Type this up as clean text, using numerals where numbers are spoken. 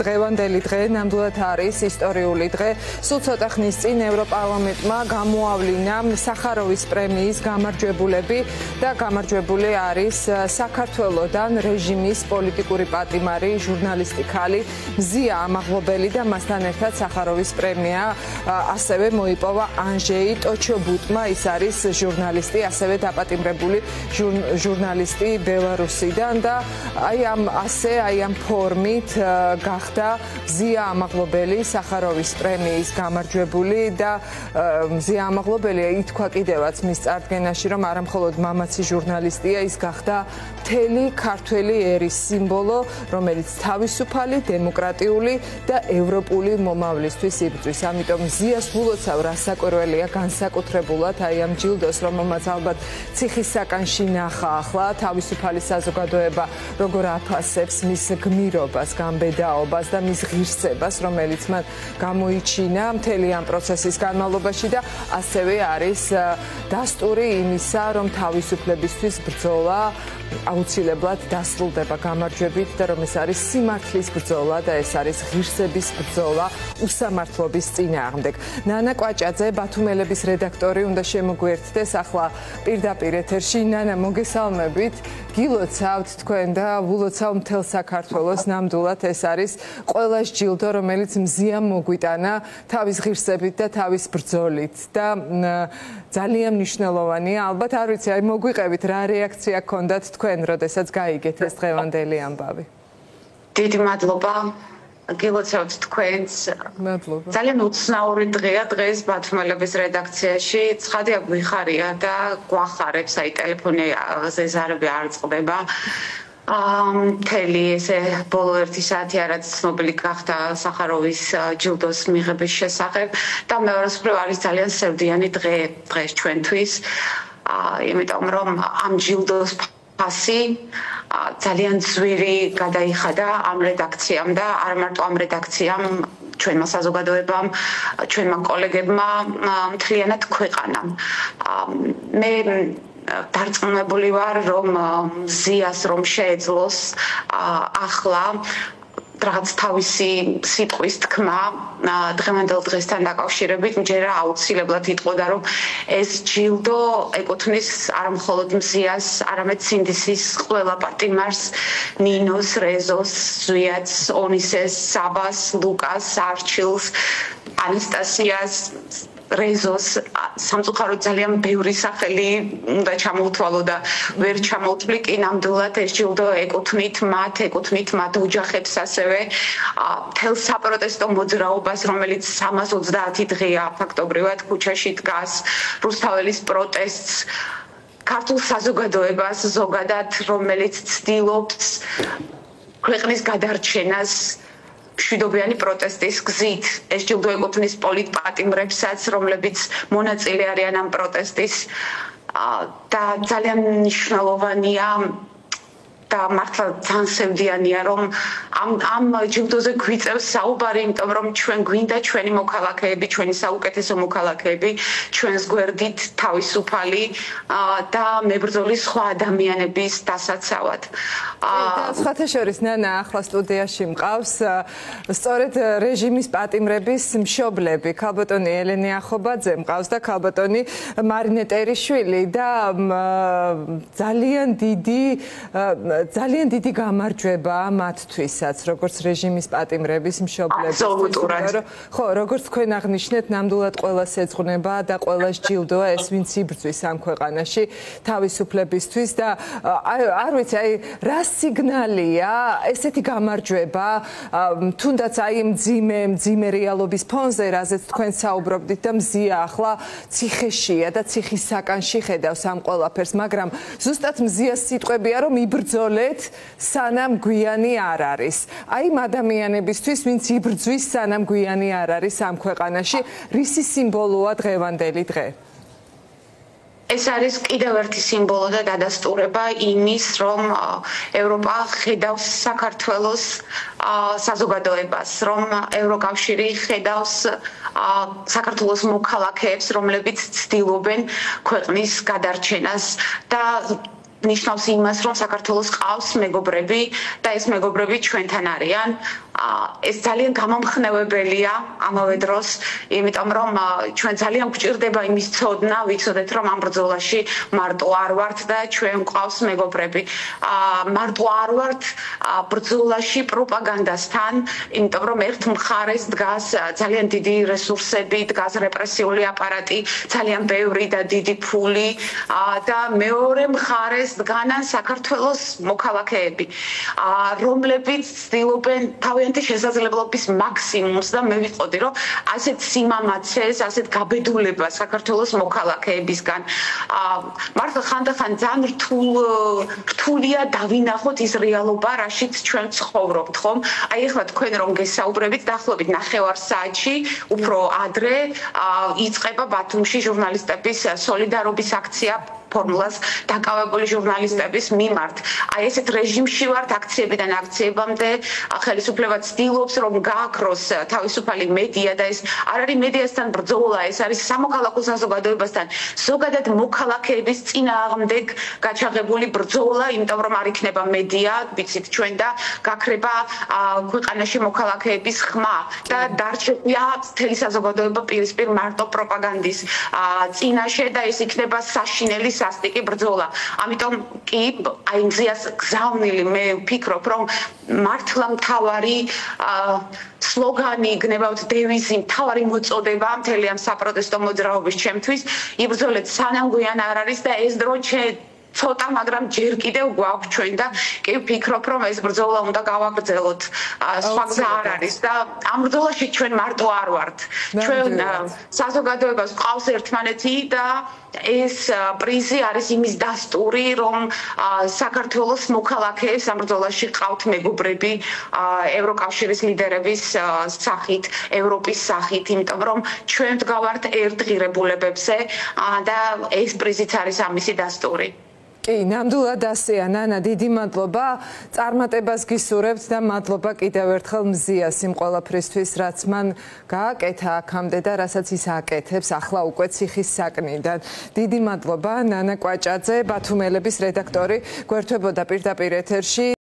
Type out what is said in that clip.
დღევანდელი დღე ნამდვილად არის ისტორიული დღე. სულ ცოტა ხნის წინ ევროპარლამენტმა გამოავლინა სახაროვის პრემიის გამარჯვებულები და გამარჯვებული არის საქართველოდან რეჟიმის პოლიტიკური პატიმარი, ჟურნალისტი ქალი მზია ამაღლობელი და მასთან ერთად სახაროვის პრემია ასევე მოიპოვა ანჟეი ტოჩობუტმა. ის არის ჟურნალისტი, ასევე დაპატიმრებული ჟურნალისტი ბელარუსიდან და აი ამ ფორმით გახდა მზია ამაღლობელი სახაროვის პრემიის გამარჯვებული და მზია ამაღლობელი ითქვა კიდევაც მის წარდგენაში, რომ არა მხოლოდ მამაცი ჟურნალისტია, ის გახდა მთელი ქართველი ერის სიმბოლო, რომელიც თავისუფალი, დემოკრატიული და ევროპული მომავლისთვის იბრძვის. ამიტომ მზიას ვლოცავ რასაკვირველია განსაკუთრებულად აი ამ ჯილდოს, რომელმაც ალბათ ციხის საკანში ნახა ახლა თავისუფალი საზოგადოება როგორ აფასებს მის გმირობას, გამბედაობას და მის ღირსებას, რომელიც მან გამოიჩინა მთელი ამ პროცესის განმავლობაში და ასევე არის დასტური იმისა, რომ თავისუფლებისთვის ბრძოლა აუცილებლად დასრულდება გამარჯვებით და რომ ეს არის სიმართლის ბრძოლა და ეს არის ღირსების ბრძოლა უსამართლობის წინააღმდეგ. ნანა კვაჭაძე, ბათუმელების რედაქტორი, უნდა შემოგვიერთდეს ახლა პირდაპირ ეთერში. ნანა, მოგესალმებით. გილოცავთ თქვენ და ვლოცავ მთელ საქართველოს. ნამდვილად ეს არის ყველას ჯილდო, რომელიც მზიამ მოგვიტანა თავის ღირსებით და თავის ბრძოლით და ძალიან მნიშვნელოვანია. ალბათ არ ვიცი, აი მოგვიყევით რა რეაქცია გქონდათ თქვენ, როდესაც გაიგეთ ეს დღევანდელი ამბავი. დიდი მადლობა. გილოცავთ თქვენს. მადლობა. ძალიან უცნაური დღეა დღეს ბათუმელების რედაქციაში. ცხადია გვიხარია და გვახარებს, აი ტელეფონზე ზარები არ წყდება. მთელი ესე ბოლო 1 საათი რაც ცნობილი გახდა სახაროვის ჯილდოს მიღების შესახებ და მეორესწორ არის ძალიან სევდიანი დღეს ჩვენთვის. იმიტომ რომ ამ ჯილდოს ფასი ძალიან ძვირი გადაიხადა ამ რედაქციამ და არ მარტო ამ რედაქციამ, ჩვენმა საზოგადოებამ, ჩვენმა კოლეგებმა, მთლიანად ქვეყანამ. მე დარწმუნებული ვარ, რომ მზიას რომ შეეძლოს ახლა რაღაც თავისი სიტყვის თქმა დღევანდელ დღესთან დაკავშირებით მჯერა აუცილებლად იტყოდა, რომ ეს ჯილდო ეკუთვნის არა მხოლოდ მზიას, არამედ სინდისის ყველა პატიმარს, ნინოს, რეზოს, ზვიათს, ონისეს, საბას, ლუკას, არჩილს, ანასტასიას, რეზოს, სამწუხაროდ ძალიან ბევრი სახელი უნდა ჩამოვთვალო და ვერ ჩამოვთვლი კი ნამდვილად ეს ჯილდო ეკუთვნით მათ ოჯახებს ასევე მთელ საპროტესტო მოძრაობას, რომელიც 330 დღეა ფაქტობრივად ქუჩაში დგას, რუსთაველის პროტესტს, ქართულ საზოგადოებას ზოგადად, რომელიც ცდილობს ქვეყნის გადარჩენას მშვიდობიანი პროტესტის გზით. ეს ჯილდო ეკუთვნის პოლიტპატიმრებსაც, რომლებიც მონაწილე არიან ამ პროტესტის და ძალიან მნიშვნელოვანია და მართლა ძალიან სევდიანია, რომ ამ ჯილდოზე გვიწევს საუბარი, იმიტომ რომ ჩვენ გვინდა ჩვენი მოქალაქეები, ჩვენი საუკეთესო მოქალაქეები, ჩვენს გვერდით თავისუფალი და მებრძოლი სხვა ადამიანების დასაცავად. სხვათა შორის ნანა ახლა სტუდიაში მყავს სწორედ რეჟიმის პატიმრების მშობლები, ქალბატონი ელენე ახობაძე მყავს და ქალბატონი მარინე ტერიშვილი და ძალიან დიდი გამარჯვება მათთვისაც, როგორც რეჟიმის პატიმრების მშობლებისთვის. ხო, როგორც თქვენ აღნიშნეთ, ნამდვილად ყველას ეძღვნება და ყველას ჯილდოა ეს, ვინც იბრძვის ამ ქვეყანაში თავისუფლებისთვის და არ ვიცი, აი რა სიგნალია ესეთი გამარჯვება, თუნდაც აი მძიმე რეალობის ფონზე, რაზეც თქვენ საუბრობდით და მზია ახლა ციხეშია და ციხის საკანში ხედავს ამ ყველაფერს, მაგრამ ზუსტად მზიას სიტყვებია, რომ იბრძოლეთ სანამ გვიანი არ არის. აი იმ ადამიანებისთვის, ვინც იბრძვის სანამ გვიანი არ არის ამ ქვეყანაში, რისი სიმბოლოა დღევანდელი დღე? ეს არის კიდევ ერთი სიმბოლო და დადასტურება იმის, რომ ევროპა ხედავს საქართველოს საზოგადოებას, რომ ევროკავშირი ხედავს საქართველოს მოქალაქეებს, რომლებიც ცდილობენ ქვეყნის გადარჩენას და ნიშნავს იმას, რომ საქართველოს ყავს მეგობრები და ეს მეგობრები ჩვენთან არიან. ეს ძალიან გამომხნევებელია ამავე დროს, იმიტომ რომ ჩვენ ძალიან გვჭირდება იმის ცოდნა, ვიცოდეთ რომ ამ ბრძოლაში მარტო არ ვართ და ჩვენ გვყავს მეგობრები. მარტო არ ვართ ბრძოლაში პროპაგანდასთან, იმიტომ რომ ერთ მხარეს დგას ძალიან დიდი რესურსები, დგას რეპრესიული აპარატი, ძალიან ბევრი და დიდი ფული და მეორე მხარეს დგანან საქართველოს მოქალაქეები, რომლებიც ცდილობენ თავიანთი შესაძლებლობის მაქსიმუმს და მე ვიტყოდი რომ ასეთ სიმამაცეს, ასეთ გაბედულებას საქართველოს მოქალაქეებისგან მართლა ხანდახან ძალიან რთულია დავინახოთ ის რეალობა, რაშიც ჩვენ ცხოვრობთ, ხომ? აი ეხლა თქვენ რომ გესაუბრებით, დაახლოებით 9 საათში უფრო ადრე იწყება ბათუმში ჟურნალისტების სოლიდარობის აქცია ფორმულას დაკავებული ჟურნალისტების მიმართ. აი ესეთ რეჟიმში ვართ აქციებიდან აქციებამდე, ხელისუფლება ცდილობს რომ გააქროს თავისუფალი მედია და ეს არ არის მედიასთან ბრძოლა, ეს არის სამოქალაქო საზოგადოებასთან ზოგადად მოქალაქეების წინააღმდეგ გაჩაღებული ბრძოლა, იმიტომ რომ არ იქნება მედია, ვიცით ჩვენ და გაქრება ქვეყანაში მოქალაქეების ხმა და დარჩება მთელი საზოგადოება პირისპირ მარტო პროპაგანდის წინაშე და ეს იქნება საშინელი სასტიკი ბრძოლა. ამიტომ კი აი მზიას გზავნილი მე ვფიქრობ რომ მართლა მთავარი სლოგანი გნებავთ დევიზი, მთავარი მოწოდება მთელი ამ საპროტესტო მოძრაობის ჩემთვის იბრძოლეთ სანამ გვიან არ არის და ეს დრო ცოტა, მაგრამ ჯერ კიდევ გვაქვს ჩვენ და კი ვფიქრობ რომ ეს ბრძოლა უნდა გავაგრძელოთ. სხვა გზა არ არის და ამ ბრძოლაში ჩვენ მარტო არ ვართ. ჩვენ საზოგადოებას გვყავს ერთმანეთი და ეს პრიზი არის იმის დასტური, რომ საქართველოს მოქალაქეებს ამ ბრძოლაში ყავთ მეგობრები ევროკავშირის ლიდერების სახით, ევროპის სახით, იმიტომ რომ ჩვენ ვდგავართ ერთ ღირებულებებზე და ეს პრიზიც არის ამისი დასტური. კი, ნამდვილად ასეა, ნანა, დიდი მადლობა. წარმატებას გისურვებთ და მადლობა კიდევ ერთხელ მზიას იმ ყველაფრისთვის, რაც მან გააკეთა აქამდე და რასაც ის აკეთებს ახლა უკვე ციხის საკნიდან. დიდი მადლობა, ნანა კვაჭაძე, ბათუმელების რედაქტორი, გვერდებოდა პირდაპირ ეთერში.